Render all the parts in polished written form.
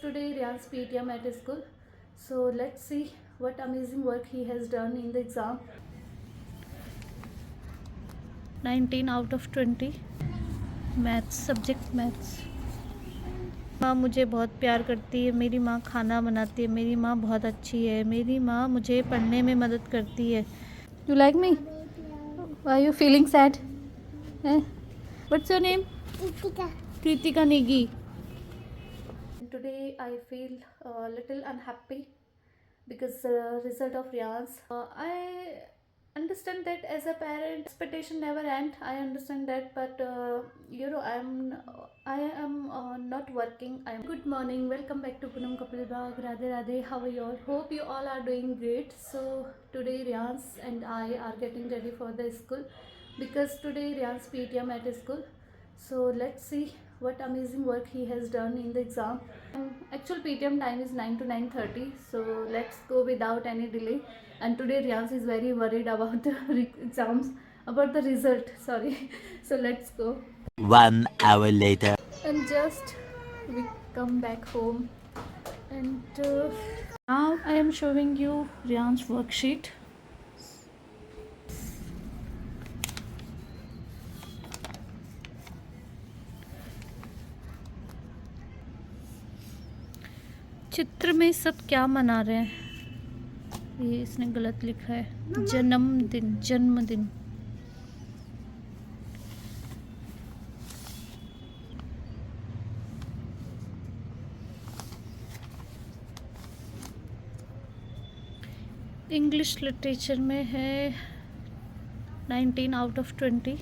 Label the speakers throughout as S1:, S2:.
S1: today Ryan's PTM at his school. So let's see what amazing work he has done in the exam. 19 out of 20 maths, subject maths. माँ मुझे बहुत प्यार करती है, मेरी माँ खाना बनाती है, मेरी माँ बहुत अच्छी है, मेरी माँ मुझे पढ़ने में मदद करती है। You like me? Are you feeling sad? What's your name? Kritika Negi. Today I feel a little unhappy because the result of Riyaz. I understand that as a parent, expectation never end. I understand that, but I am not working. I'm good morning. Welcome back to Punam Kapil Bagh. Radhe Radhe. How are you all? Hope you all are doing great. So today Riyaz and I are getting ready for the school because today Riyaz PTM at his school. So let's see what amazing work he has done in the exam. Actual PTM time is 9 to 9:30. So let's go without any delay. And today Riyaz is very worried about the exams, about the result. Sorry. So let's go.
S2: 1 hour later.
S1: And just we come back home. And now I am showing you Ryan's worksheet. चित्र में सब क्या मना रहे हैं? ये इसने गलत लिखा है, जन्मदिन, जन्मदिन। इंग्लिश लिटरेचर में है 19 आउट ऑफ 20।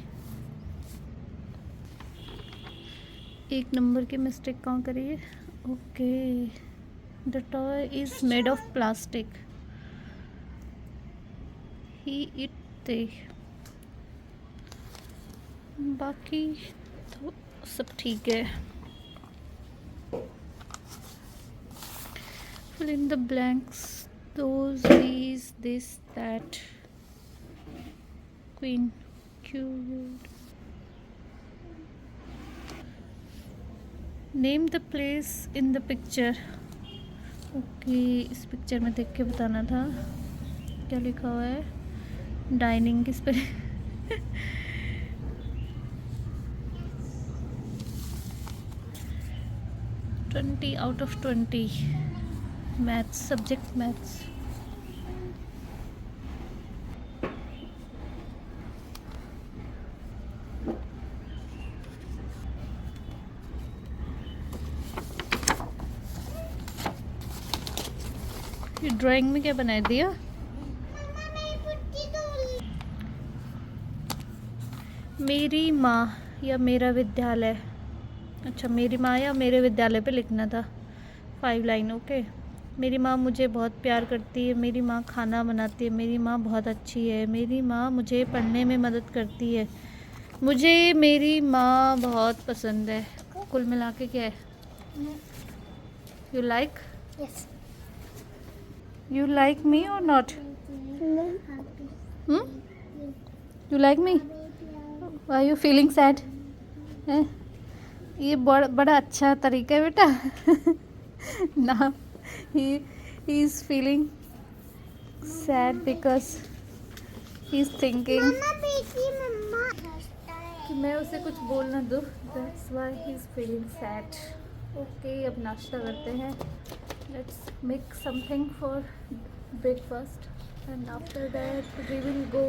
S1: एक नंबर की मिस्टेक कहाँ करिए? Okay, the toy is made of plastic. He eat बाकी तो सब ठीक है। Fill in the blanks. Those, these, this, that. Queen, cute. Name the place in the picture. Okay, इस पिक्चर में देख के बताना था क्या लिखा हुआ है। डाइनिंग किस पे? 20 out of 20 maths, subject maths. ये ड्राइंग में क्या बना दिया? मेरी माँ या मेरा विद्यालय। अच्छा, मेरी माँ या मेरे विद्यालय पे लिखना था। 5 लाइन। ओके। मेरी माँ मुझे बहुत प्यार करती है, मेरी माँ खाना बनाती है, मेरी माँ बहुत अच्छी है, मेरी माँ मुझे पढ़ने में मदद करती है, मुझे मेरी माँ बहुत पसंद है। कुल मिला के क्या है? You like?
S3: Yes.
S1: You like me or not? You like me? Are you feeling sad? ये बड़ा अच्छा तरीका है बेटा। Now he is feeling sad because he is thinking कि मैं उसे कुछ बोल ना दूँ। That's why he is feeling sad. Okay, अब नाश्ता करते हैं। Let's make something for breakfast, and after that we will go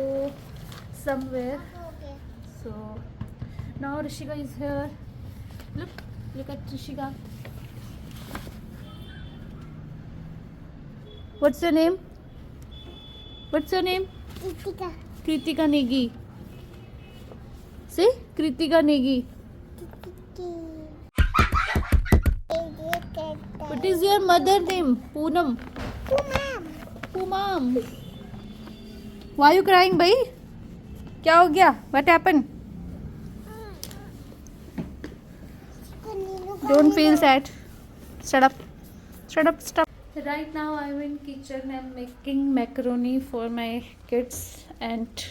S1: somewhere. So now Rishika is here. Look at Rishika. What's your name? What's your name?
S3: Kritika.
S1: Kritika Negi. Say Kritika Negi. What is your mother name? Poonam. Poomam. Why are you crying, bhai? क्या हो गया? What happened? Don't feel sad. Shut up. Shut up. Stop. Right now I'm in kitchen and making macaroni for my kids, and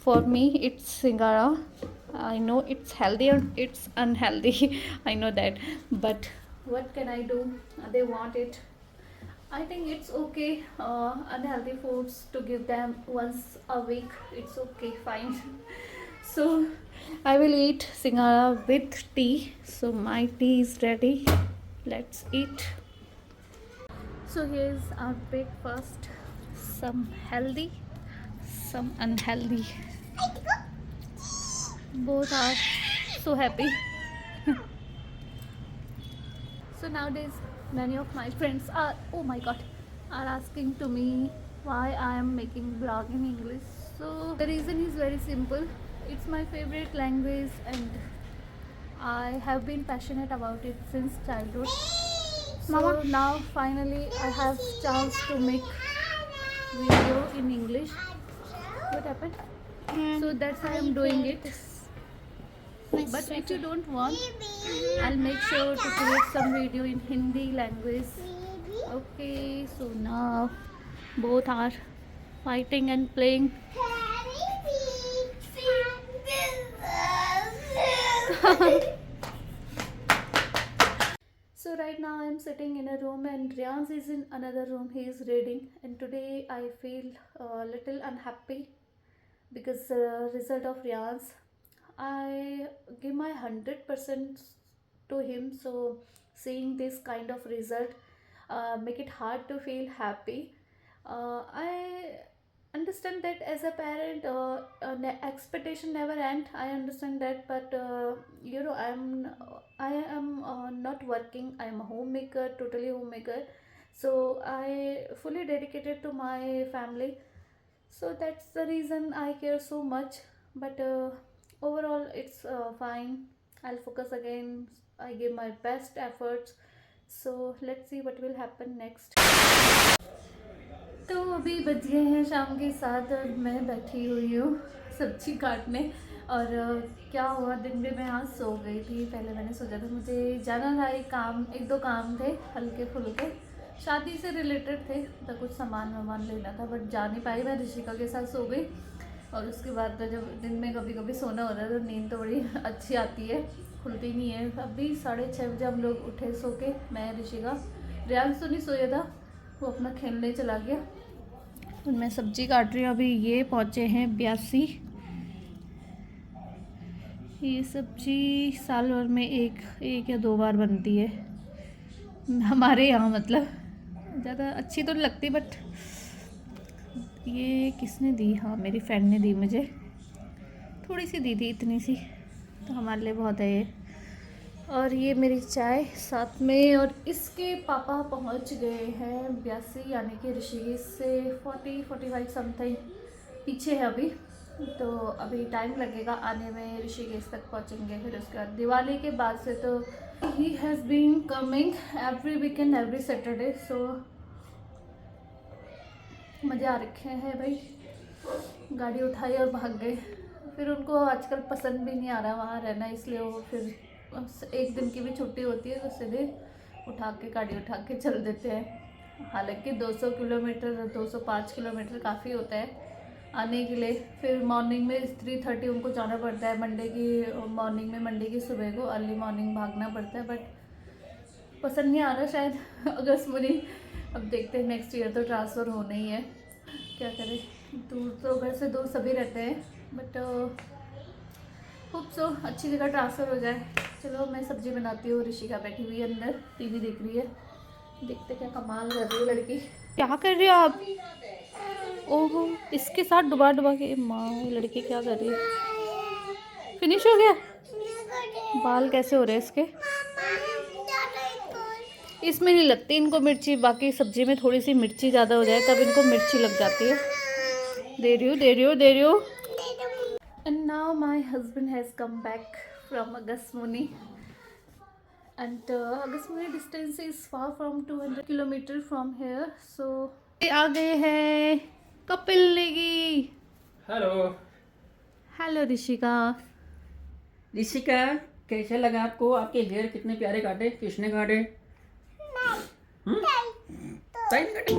S1: for me it's singara. I know it's healthy or it's unhealthy. I know that, but what can I do? They want it. I think it's okay. Unhealthy foods to give them once a week. It's okay, fine. So I will eat singara with tea. So my tea is ready. Let's eat. So here's our breakfast. Some healthy, some unhealthy. Both are so happy. So nowadays many of my friends are, oh my god, are asking to me why I am making blog in English. So the reason is very simple. It's my favorite language and I have been passionate about it since childhood. So now finally I have chance to make video in English. What happened? So that's why I'm doing it. But if you don't want, I'll make sure to create some video in Hindi language. Okay, so now both are fighting and playing. So right now I'm sitting in a room and Riyans is in another room. He is reading, and today I feel a little unhappy because the result of Riyans, I give my 100% to him. So seeing this kind of result make it hard to feel happy. I understand that as a parent, expectation never end. I understand that, but I am not working. I am a homemaker, totally homemaker. So I fully dedicated to my family. So that's the reason I care so much. But overall, it's fine. I'll focus again. I give my best efforts. So let's see what will happen next. तो अभी बज गए हैं शाम के 7 और मैं बैठी हुई हूँ सब्जी काटने। और क्या हुआ, दिन में मैं आज सो गई थी। पहले मैंने सोचा था मुझे जाना था, एक दो काम थे हल्के फुल्के, शादी से रिलेटेड थे, तो कुछ सामान वामान लेना था, बट जा नहीं पाई। मैं ऋषिका के साथ सो गई। और उसके बाद तो जब दिन में कभी कभी सोना होता है तो नींद तो बड़ी अच्छी आती है, खुलती नहीं है। अभी 6:30 बजे हम लोग उठे सो के, मैं ऋषिका। रियांश तो नहीं सोया था, वो अपना खेलने चला गया। और मैं सब्जी काट रही हूँ। अभी ये पहुँचे हैं 82। ये सब्जी साल भर में एक या 2 बार बनती है हमारे यहाँ, मतलब ज़्यादा अच्छी तो नहीं लगती, बट ये किसने दी? हाँ, मेरी फ्रेंड ने दी मुझे, थोड़ी सी दी थी, इतनी सी, तो हमारे लिए बहुत है ये। और ये मेरी चाय साथ में। और इसके पापा पहुंच गए हैं 82, यानी कि ऋषिकेश से 40-45 समथिंग पीछे है अभी। तो अभी टाइम लगेगा आने में, ऋषिकेश तक पहुंचेंगे। फिर उसके बाद दिवाली के बाद से तो ही has been coming every weekend, every Saturday. So मज़े आ रखे हैं भाई। गाड़ी उठाई और भाग गए। फिर उनको आजकल पसंद भी नहीं आ रहा वहाँ रहना, इसलिए वो फिर एक दिन की भी छुट्टी होती है तो सीधे गाड़ी उठा के चल देते हैं। हालांकि 200 किलोमीटर 205 किलोमीटर काफ़ी होता है आने के लिए। फिर मॉर्निंग में 3:30 उनको जाना पड़ता है, मंडे की सुबह को अर्ली मॉर्निंग भागना पड़ता है। बट पसंद नहीं आ रहा शायद अगस्त में नहीं। अब देखते हैं, नेक्स्ट ईयर तो ट्रांसफ़र होना ही है, क्या करें। दूर तो घर से दूर सभी रहते हैं, बट होप सो अच्छी जगह ट्रांसफ़र हो जाए। चलो मैं सब्ज़ी बनाती हूँ। ऋषिका बैठी हुई है अंदर, टीवी देख रही है। देखते क्या कमाल कर रही है लड़की। क्या कर रही हो आप? ओहो, इसके साथ डुबा के। माँ, लड़की क्या कर रही है? फिनिश हो गया? बाल कैसे हो रहे हैं इसके? इसमें नहीं लगती इनको मिर्ची, बाकी सब्जी में थोड़ी सी मिर्ची ज़्यादा हो जाए तब इनको मिर्ची लग जाती है। दे रही हो। And now my husband has come back from Agasmuni, and Agasmuni distance is far from 200 kilometer from here. So आ गए हैं कपिल नेगी। हेलो ऋषिका।
S3: कैसे लगा आपको? आपके हेयर कितने प्यारे काटे, किसने काटे? ताई ने काटे।